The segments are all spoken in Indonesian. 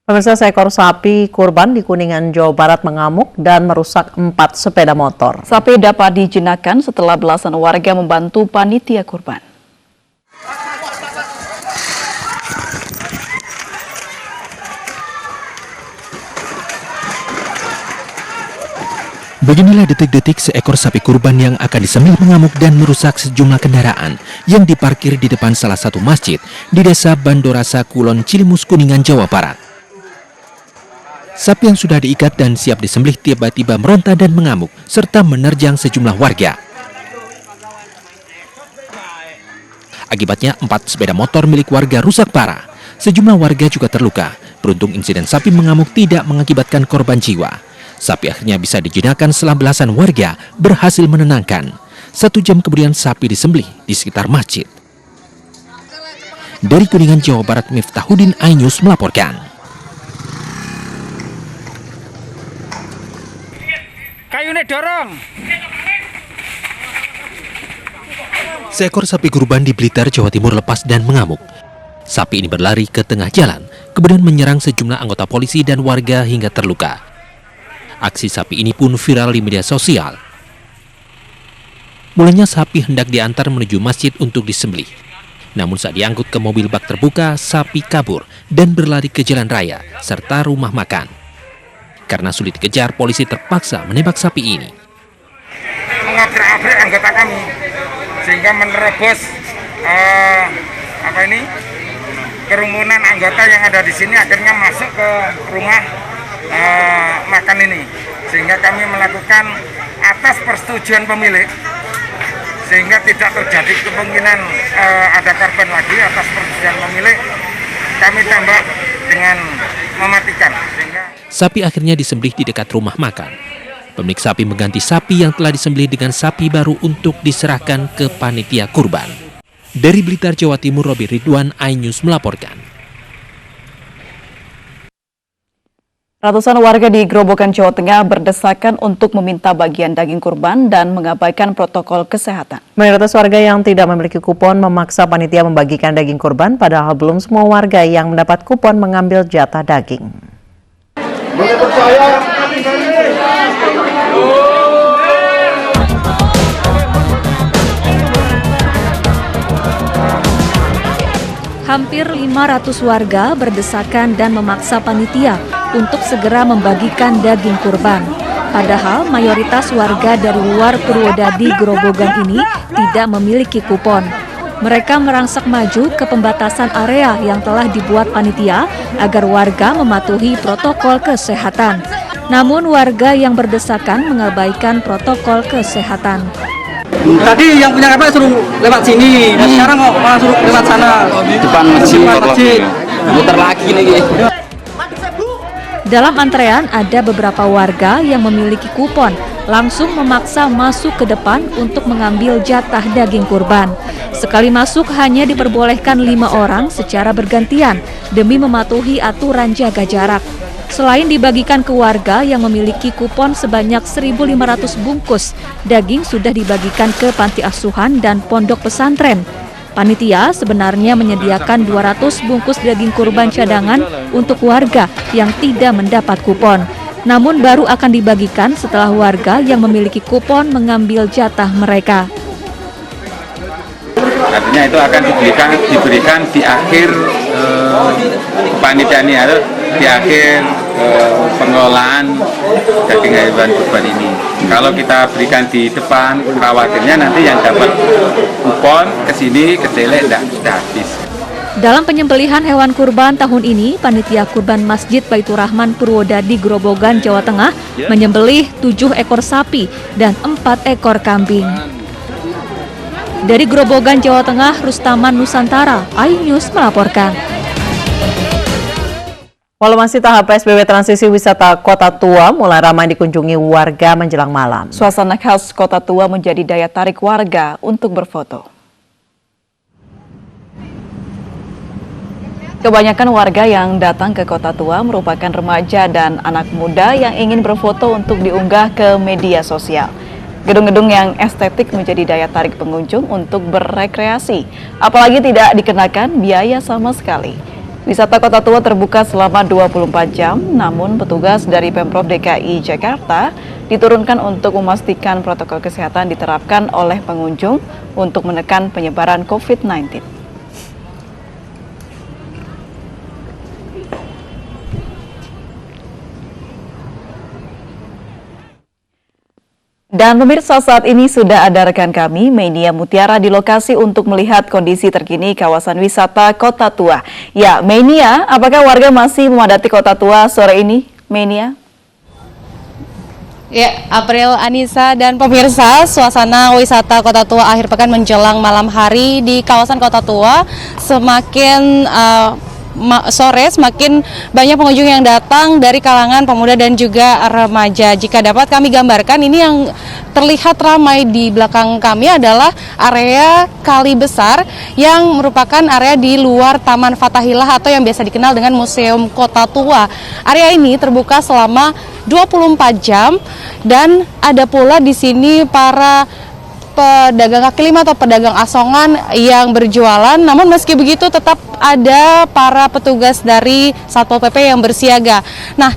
Pemirsa, seekor sapi kurban di Kuningan, Jawa Barat mengamuk dan merusak 4 sepeda motor. Sapi dapat dijinakkan setelah belasan warga membantu panitia kurban. Beginilah detik-detik seekor sapi kurban yang akan disembelih mengamuk dan merusak sejumlah kendaraan yang diparkir di depan salah satu masjid di Desa Bandorasa, Kulon Cilimus, Kuningan, Jawa Barat. Sapi yang sudah diikat dan siap disembelih tiba-tiba meronta dan mengamuk serta menerjang sejumlah warga. Akibatnya 4 sepeda motor milik warga rusak parah. Sejumlah warga juga terluka. Beruntung insiden sapi mengamuk tidak mengakibatkan korban jiwa. Sapi akhirnya bisa dijinakkan setelah belasan warga berhasil menenangkan. 1 jam kemudian sapi disembelih di sekitar masjid. Dari Kuningan, Jawa Barat, Miftahuddin iNews melaporkan. Kayune dorong. Seekor sapi kurban di Blitar, Jawa Timur lepas dan mengamuk. Sapi ini berlari ke tengah jalan, kemudian menyerang sejumlah anggota polisi dan warga hingga terluka. Aksi sapi ini pun viral di media sosial. Mulanya sapi hendak diantar menuju masjid untuk disembelih. Namun saat diangkut ke mobil bak terbuka, sapi kabur dan berlari ke jalan raya serta rumah makan. Karena sulit dikejar, polisi terpaksa menembak sapi ini. Mengabrak-abrik anggota kami sehingga menerobos kerumunan anggota yang ada di sini, akhirnya masuk ke rumah makan ini, sehingga kami melakukan atas persetujuan pemilik sehingga tidak terjadi kemungkinan ada korban lagi. Atas persetujuan pemilik kami tembak dengan mematikan sehingga sapi akhirnya disembelih di dekat rumah makan. Pemilik sapi mengganti sapi yang telah disembelih dengan sapi baru untuk diserahkan ke panitia kurban. Dari Blitar, Jawa Timur, Robi Ridwan, iNews melaporkan. Ratusan warga di Grobogan, Jawa Tengah berdesakan untuk meminta bagian daging kurban dan mengabaikan protokol kesehatan. Mayoritas warga yang tidak memiliki kupon memaksa panitia membagikan daging kurban, padahal belum semua warga yang mendapat kupon mengambil jatah daging. Hampir 500 warga berdesakan dan memaksa panitia untuk segera membagikan daging kurban. Padahal mayoritas warga dari luar Purwodadi Grobogan ini tidak memiliki kupon. Mereka merangsak maju ke pembatasan area yang telah dibuat panitia agar warga mematuhi protokol kesehatan. Namun warga yang berdesakan mengabaikan protokol kesehatan. Tadi yang punya kapal suruh lewat sini, sekarang kok malah suruh lewat sana. Depan masjid. Muter lagi nih. Dalam antrean ada beberapa warga yang memiliki kupon langsung memaksa masuk ke depan untuk mengambil jatah daging kurban. Sekali masuk hanya diperbolehkan 5 orang secara bergantian demi mematuhi aturan jaga jarak. Selain dibagikan ke warga yang memiliki kupon sebanyak 1.500 bungkus, daging sudah dibagikan ke panti asuhan dan pondok pesantren. Panitia sebenarnya menyediakan 200 bungkus daging kurban cadangan untuk warga yang tidak mendapat kupon. Namun baru akan dibagikan setelah warga yang memiliki kupon mengambil jatah mereka. Artinya itu akan diberikan di akhir panitia ini, atau di akhir pengelolaan daging hewan kurban ini. Kalau kita berikan di depan, khawatirnya nanti yang dapat kupon kesini kedelek tidak habis. Dalam penyembelihan hewan kurban tahun ini, panitia kurban Masjid Baitur Rahman Purwodadi Grobogan, Jawa Tengah menyembelih 7 ekor sapi dan 4 ekor kambing. Dari Grobogan, Jawa Tengah, Rustaman Nusantara, iNews melaporkan. Walau masih tahap PSBB transisi, wisata Kota Tua mulai ramai dikunjungi warga menjelang malam. Suasana khas Kota Tua menjadi daya tarik warga untuk berfoto. Kebanyakan warga yang datang ke Kota Tua merupakan remaja dan anak muda yang ingin berfoto untuk diunggah ke media sosial. Gedung-gedung yang estetik menjadi daya tarik pengunjung untuk berrekreasi, apalagi tidak dikenakan biaya sama sekali. Wisata Kota Tua terbuka selama 24 jam, namun petugas dari Pemprov DKI Jakarta diturunkan untuk memastikan protokol kesehatan diterapkan oleh pengunjung untuk menekan penyebaran COVID-19. Dan pemirsa, saat ini sudah ada rekan kami, Menia Mutiara, di lokasi untuk melihat kondisi terkini kawasan wisata Kota Tua. Ya, Menia, apakah warga masih memadati Kota Tua sore ini, Menia? Ya, April, Anissa, dan pemirsa, suasana wisata Kota Tua akhir pekan menjelang malam hari di kawasan Kota Tua semakin sore semakin banyak pengunjung yang datang dari kalangan pemuda dan juga remaja. Jika dapat kami gambarkan, ini yang terlihat ramai di belakang kami adalah area Kali Besar yang merupakan area di luar Taman Fathahillah atau yang biasa dikenal dengan Museum Kota Tua. Area ini terbuka selama 24 jam dan ada pula di sini para pedagang kaki lima atau pedagang asongan yang berjualan. Namun meski begitu tetap ada para petugas dari Satpol PP yang bersiaga. Nah,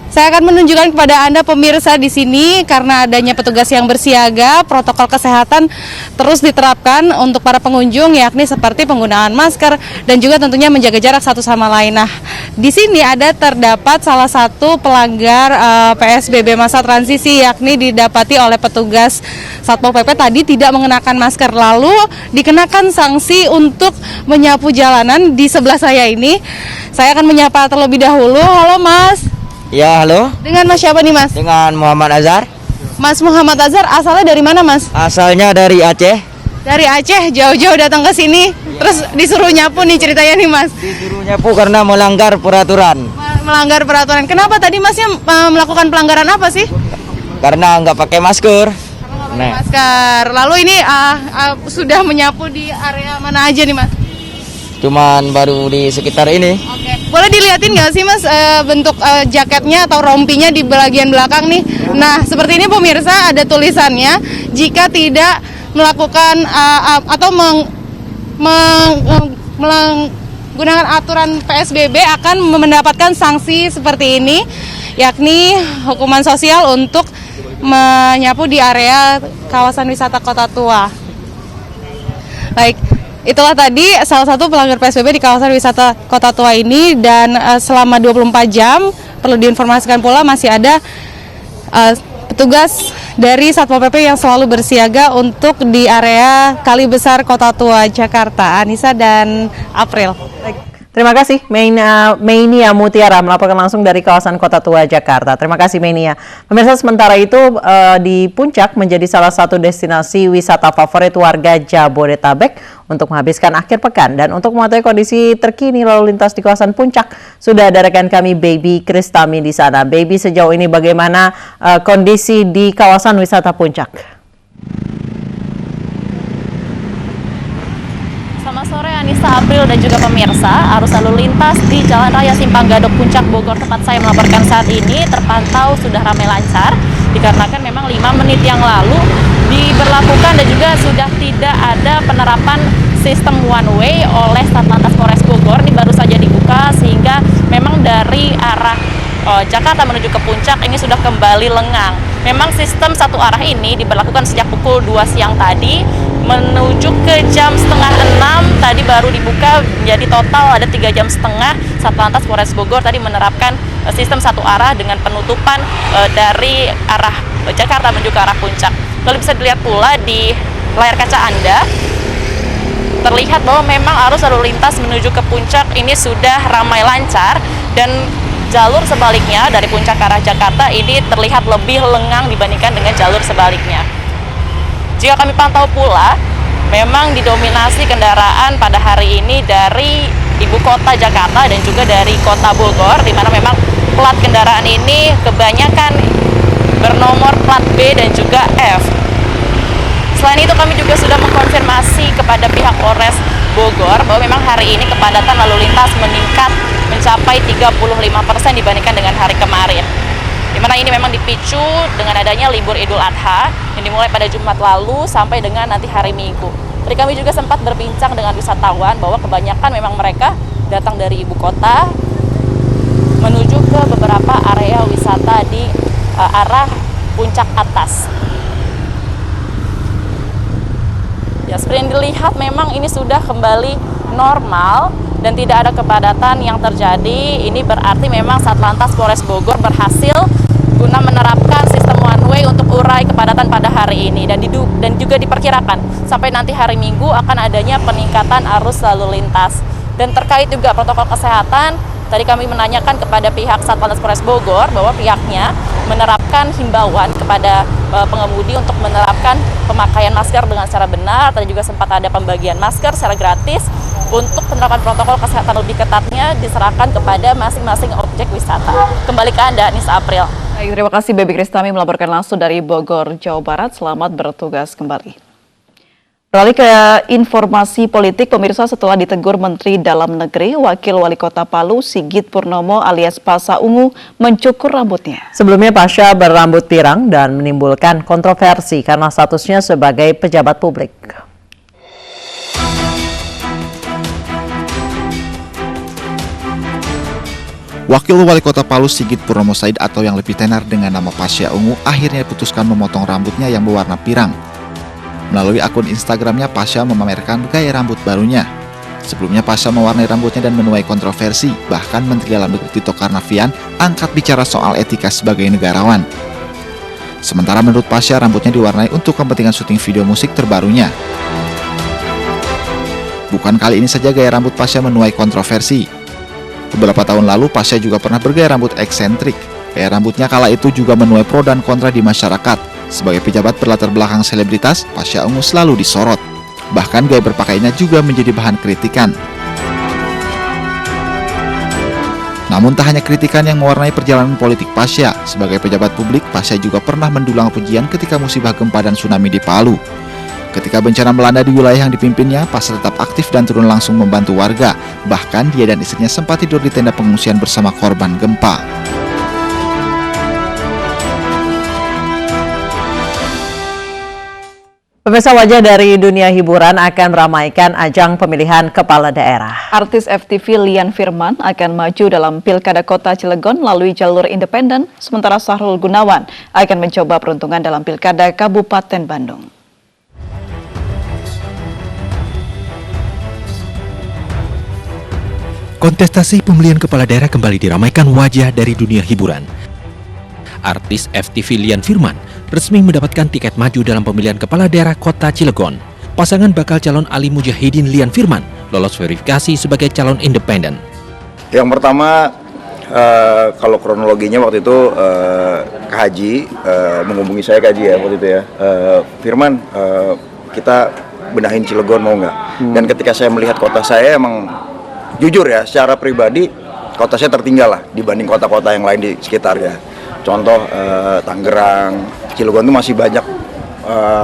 saya akan menunjukkan kepada Anda pemirsa di sini, karena adanya petugas yang bersiaga, protokol kesehatan terus diterapkan untuk para pengunjung, yakni seperti penggunaan masker dan juga tentunya menjaga jarak satu sama lain. Nah, di sini terdapat salah satu pelanggar PSBB masa transisi, yakni didapati oleh petugas Satpol PP tadi tidak mengenakan masker, lalu dikenakan sanksi untuk menyapu jalanan. Di sebelah saya ini, saya akan menyapa terlebih dahulu. Halo Mas. Ya, halo. Dengan Mas siapa nih Mas? Dengan Muhammad Azhar. Mas Muhammad Azhar, asalnya dari mana Mas? Asalnya dari Aceh. Dari Aceh, jauh-jauh datang ke sini, terus disuruh nyapu nih ceritanya nih Mas. Disuruh nyapu karena melanggar peraturan. Melanggar peraturan. Kenapa tadi Masnya melakukan pelanggaran apa sih? Karena nggak pakai masker. Masker. Lalu ini sudah menyapu di area mana aja nih Mas? Cuman baru di sekitar ini. Oke. Boleh dilihatin nggak sih Mas bentuk jaketnya atau rompinya di bagian belakang nih? Nah, seperti ini pemirsa, ada tulisannya, jika tidak melakukan atau menggunakan aturan PSBB akan mendapatkan sanksi seperti ini, yakni hukuman sosial untuk menyapu di area kawasan wisata Kota Tua. Baik, itulah tadi salah satu pelanggar PSBB di kawasan wisata Kota Tua ini, dan selama 24 jam perlu diinformasikan pula masih ada petugas dari Satpol PP yang selalu bersiaga untuk di area Kali Besar Kota Tua Jakarta. Anissa dan April. Terima kasih Menia Mutiara melaporkan langsung dari kawasan Kota Tua Jakarta. Terima kasih Menia. Pemirsa, sementara itu di Puncak menjadi salah satu destinasi wisata favorit warga Jabodetabek untuk menghabiskan akhir pekan. Dan untuk mengetahui kondisi terkini lalu lintas di kawasan Puncak, sudah ada rekan kami Baby Kristami di sana. Baby, sejauh ini bagaimana kondisi di kawasan wisata Puncak? Selamat sore Anissa, April, dan juga pemirsa. Arus lalu lintas di Jalan Raya Simpang Gadok Puncak Bogor tempat saya melaporkan saat ini terpantau sudah ramai lancar, dikarenakan memang 5 menit yang lalu diberlakukan dan juga sudah tidak ada penerapan sistem one way oleh Satlantas Polres Bogor. Ini baru saja dibuka sehingga memang dari arah Jakarta menuju ke Puncak ini sudah kembali lengang. Memang sistem satu arah ini diberlakukan sejak pukul 2 siang tadi menuju ke jam setengah 6 tadi baru dibuka, jadi total ada 3 jam setengah Satlantas Polres Bogor tadi menerapkan sistem satu arah dengan penutupan dari arah Jakarta menuju ke arah Puncak. Lalu bisa dilihat pula di layar kaca Anda terlihat bahwa memang arus lalu lintas menuju ke Puncak ini sudah ramai lancar, dan jalur sebaliknya dari Puncak ke arah Jakarta ini terlihat lebih lengang dibandingkan dengan jalur sebaliknya. Jika kami pantau pula, memang didominasi kendaraan pada hari ini dari ibu kota Jakarta dan juga dari kota Bogor, di mana memang plat kendaraan ini kebanyakan bernomor plat B dan juga F. Selain itu kami juga sudah mengkonfirmasi kepada pihak Polres Bogor bahwa memang hari ini kepadatan lalu lintas meningkat mencapai 35% dibandingkan dengan hari kemarin. Di mana ini memang dipicu dengan adanya libur Idul Adha yang dimulai pada Jumat lalu sampai dengan nanti hari Minggu. Tadi kami juga sempat berbincang dengan wisatawan bahwa kebanyakan memang mereka datang dari ibu kota menuju ke beberapa area wisata di arah puncak atas. Ya, seperti yang dilihat memang ini sudah kembali normal dan tidak ada kepadatan yang terjadi. Ini berarti memang Satlantas Polres Bogor berhasil guna menerapkan sistem one way untuk urai kepadatan pada hari ini, dan juga diperkirakan sampai nanti hari Minggu akan adanya peningkatan arus lalu lintas. Dan terkait juga protokol kesehatan, tadi kami menanyakan kepada pihak Satlantas Polres Bogor bahwa pihaknya menerapkan himbauan kepada pengemudi untuk menerapkan pemakaian masker dengan secara benar. Tadi juga sempat ada pembagian masker secara gratis. Untuk penerapan protokol kesehatan lebih ketatnya diserahkan kepada masing-masing objek wisata. Kembali ke Anda, Nisa April. Baik, terima kasih Baby Kristami melaporkan langsung dari Bogor, Jawa Barat. Selamat bertugas kembali. Beralih ke informasi politik, pemirsa, setelah ditegur Menteri Dalam Negeri, Wakil Wali Kota Palu Sigit Purnomo alias Pasha Ungu mencukur rambutnya. Sebelumnya Pasha berambut pirang dan menimbulkan kontroversi karena statusnya sebagai pejabat publik. Wakil Wali Kota Palu Sigit Purnomo Said atau yang lebih tenar dengan nama Pasha Ungu akhirnya putuskan memotong rambutnya yang berwarna pirang. Melalui akun Instagramnya, Pasha memamerkan gaya rambut barunya. Sebelumnya Pasha mewarnai rambutnya dan menuai kontroversi, bahkan Menteri Dalam Negeri Tito Karnavian angkat bicara soal etika sebagai negarawan. Sementara menurut Pasha, rambutnya diwarnai untuk kepentingan syuting video musik terbarunya. Bukan kali ini saja gaya rambut Pasha menuai kontroversi. Beberapa tahun lalu, Pasha juga pernah bergaya rambut eksentrik. Gaya rambutnya kala itu juga menuai pro dan kontra di masyarakat. Sebagai pejabat berlatar belakang selebritas, Pasha Ungu selalu disorot. Bahkan gaya berpakaiannya juga menjadi bahan kritikan. Namun tak hanya kritikan yang mewarnai perjalanan politik Pasha. Sebagai pejabat publik, Pasha juga pernah mendulang pujian ketika musibah gempa dan tsunami di Palu. Ketika bencana melanda di wilayah yang dipimpinnya, Pasha tetap aktif dan turun langsung membantu warga. Bahkan dia dan istrinya sempat tidur di tenda pengungsian bersama korban gempa. Pemirsa, wajah dari dunia hiburan akan meramaikan ajang pemilihan kepala daerah. Artis FTV Lian Firman akan maju dalam Pilkada Kota Cilegon melalui jalur independen, sementara Sahrul Gunawan akan mencoba peruntungan dalam Pilkada Kabupaten Bandung. Kontestasi pemilihan kepala daerah kembali diramaikan wajah dari dunia hiburan. Artis FTV Lian Firman resmi mendapatkan tiket maju dalam pemilihan kepala daerah Kota Cilegon. Pasangan bakal calon Ali Mujahidin Lian Firman lolos verifikasi sebagai calon independen. Yang pertama, kalau kronologinya waktu itu Kak Haji menghubungi saya, Kak Haji ya waktu itu ya, Firman, kita benahin Cilegon mau nggak? Dan ketika saya melihat kota saya, emang jujur ya, secara pribadi kota saya tertinggal lah dibanding kota-kota yang lain di sekitarnya. Contoh Tangerang, Cilegon itu masih banyak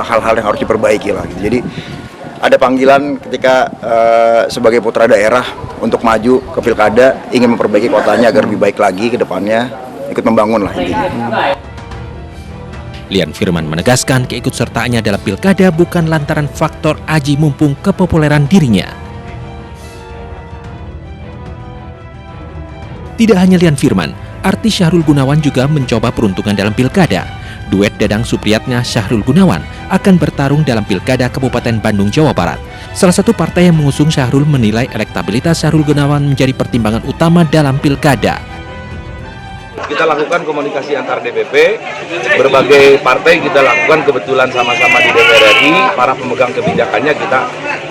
hal-hal yang harus diperbaiki lah. Gitu. Jadi ada panggilan ketika sebagai putra daerah untuk maju ke pilkada, ingin memperbaiki kotanya agar lebih baik lagi ke depannya, ikut membangun lah intinya. Lian Firman menegaskan keikutsertaannya dalam pilkada bukan lantaran faktor aji mumpung kepopuleran dirinya. Tidak hanya Lian Firman, artis Sahrul Gunawan juga mencoba peruntungan dalam pilkada. Duet Dadang Supriyatna Sahrul Gunawan akan bertarung dalam Pilkada Kabupaten Bandung, Jawa Barat. Salah satu partai yang mengusung Sahrul menilai elektabilitas Sahrul Gunawan menjadi pertimbangan utama dalam pilkada. Kita lakukan komunikasi antar DPP, berbagai partai kita lakukan, kebetulan sama-sama di DPR RI, para pemegang kebijakannya kita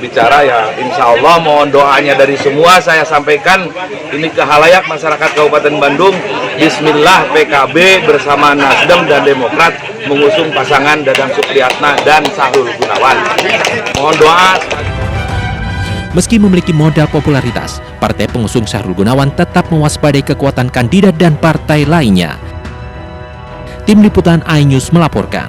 bicara ya, insya Allah mohon doanya dari semua. Saya sampaikan ini ke halayak masyarakat Kabupaten Bandung, Bismillah PKB bersama Nasdem dan Demokrat mengusung pasangan Dadang Supriyatna dan Sahrul Gunawan. Mohon doa. Meski memiliki modal popularitas, partai pengusung Sahrul Gunawan tetap mewaspadai kekuatan kandidat dan partai lainnya. Tim Liputan iNews melaporkan.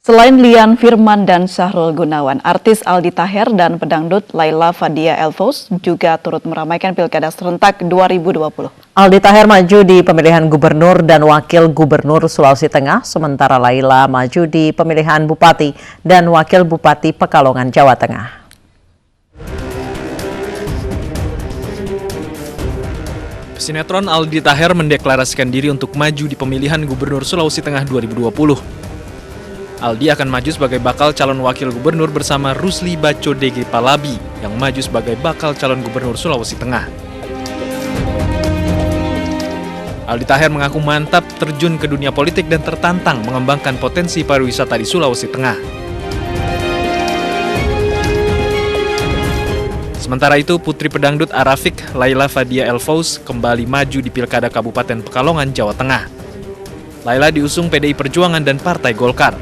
Selain Lian Firman dan Sahrul Gunawan, artis Aldi Taher dan pedangdut Laila Fadia Elvos juga turut meramaikan Pilkada serentak 2020. Aldi Taher maju di pemilihan gubernur dan wakil gubernur Sulawesi Tengah, sementara Laila maju di pemilihan bupati dan wakil bupati Pekalongan, Jawa Tengah. Sinetron Aldi Taher mendeklarasikan diri untuk maju di pemilihan gubernur Sulawesi Tengah 2020. Aldi akan maju sebagai bakal calon wakil gubernur bersama Rusli Baco DG Palabi yang maju sebagai bakal calon gubernur Sulawesi Tengah. Aldi Taher mengaku mantap terjun ke dunia politik dan tertantang mengembangkan potensi pariwisata di Sulawesi Tengah. Sementara itu, Putri Pedangdut Arafik Laila Fadia Elfaus kembali maju di Pilkada Kabupaten Pekalongan, Jawa Tengah. Laila diusung PDI Perjuangan dan Partai Golkar.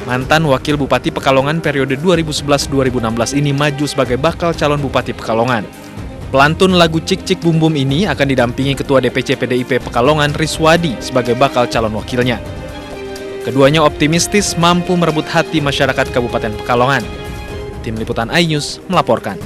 Mantan Wakil Bupati Pekalongan periode 2011-2016 ini maju sebagai bakal calon Bupati Pekalongan. Pelantun lagu Cik Cik Bum Bum ini akan didampingi Ketua DPC PDIP Pekalongan Riswadi sebagai bakal calon wakilnya. Keduanya optimistis mampu merebut hati masyarakat Kabupaten Pekalongan. Tim Liputan iNews melaporkan.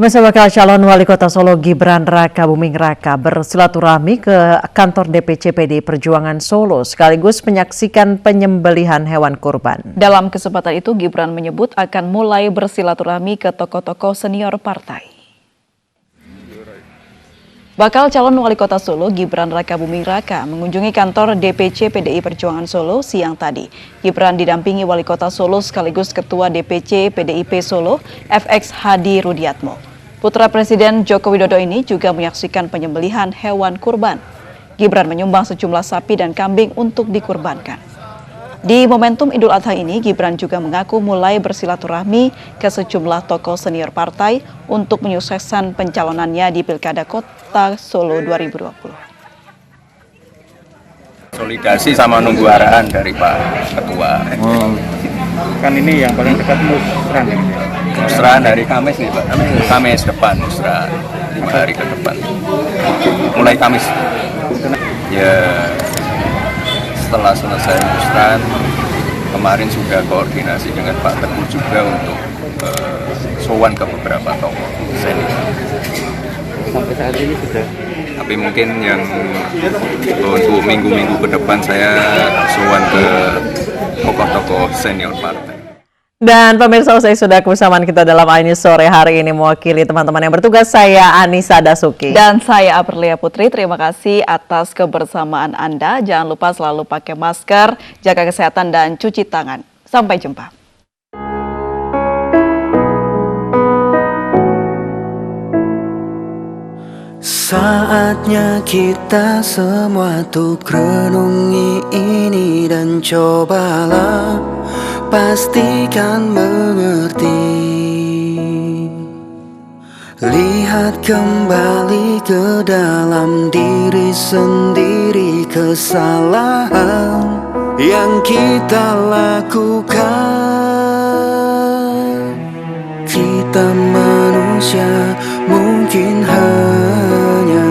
Pemirsa, bakal calon wali kota Solo Gibran Raka Buming Raka bersilaturahmi ke kantor DPC PDI Perjuangan Solo sekaligus menyaksikan penyembelihan hewan kurban. Dalam kesempatan itu, Gibran menyebut akan mulai bersilaturahmi ke tokoh-tokoh senior partai. Bakal calon wali kota Solo Gibran Raka Buming Raka mengunjungi kantor DPC PDI Perjuangan Solo siang tadi. Gibran didampingi wali kota Solo sekaligus ketua DPC PDIP Solo FX Hadi Rudiatmo. Putra Presiden Joko Widodo ini juga menyaksikan penyembelihan hewan kurban. Gibran menyumbang sejumlah sapi dan kambing untuk dikurbankan. Di momentum Idul Adha ini, Gibran juga mengaku mulai bersilaturahmi ke sejumlah tokoh senior partai untuk menyukseskan pencalonannya di Pilkada Kota Solo 2020. Konsolidasi sama nunggu arahan dari Pak Ketua. Kan ini yang paling dekat musran ya? Musran dari Kamis nih Pak. Kamis depan musran, 5 hari ke depan. Mulai Kamis. Ya, setelah selesai musran, kemarin sudah koordinasi dengan Pak Teguh juga untuk sowan ke beberapa tokoh senior. Sampai saat ini sudah. Tapi mungkin yang untuk minggu-minggu ke depan saya sowan ke tokoh-tokoh senior partai. Dan pemirsa, usai sudah kebersamaan kita dalam iNews sore hari ini, mewakili teman-teman yang bertugas, saya Anissa Dasuki. Dan saya Aprilia Putri, terima kasih atas kebersamaan Anda. Jangan lupa selalu pakai masker, jaga kesehatan dan cuci tangan. Sampai jumpa. Saatnya kita semua tuh renungi ini dan cobalah pastikan mengerti. Lihat kembali ke dalam diri sendiri kesalahan yang kita lakukan. Kita manusia mungkin hanya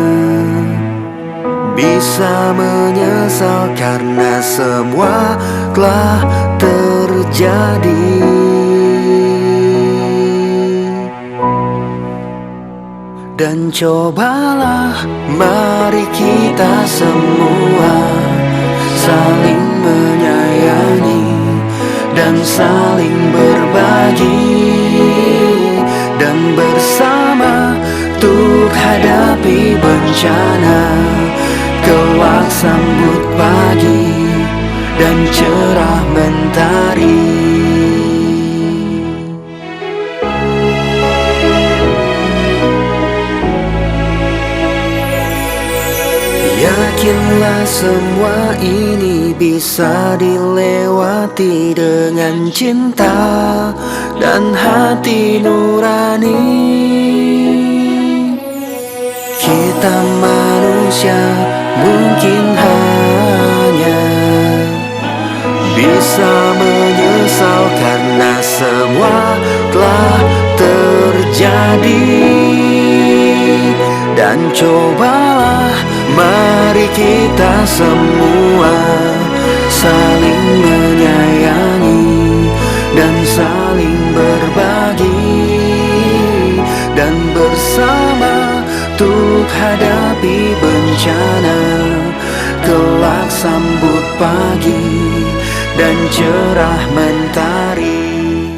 bisa menyesal karena semua telah terjadi. Dan cobalah mari kita semua saling menyayangi dan saling berbagi, dan bersama untuk hadapi bencana. Kelak sambut pagi dan cerah mentari. Yakinlah semua ini bisa dilewati dengan cinta dan hati nurani. Kita manusia mungkin hanya bisa menyesal karena semua telah terjadi. Dan cobalah mari kita semua saling menyayangi dan saling berbagi, hadapi bencana, kelak sambut pagi dan cerah mentari.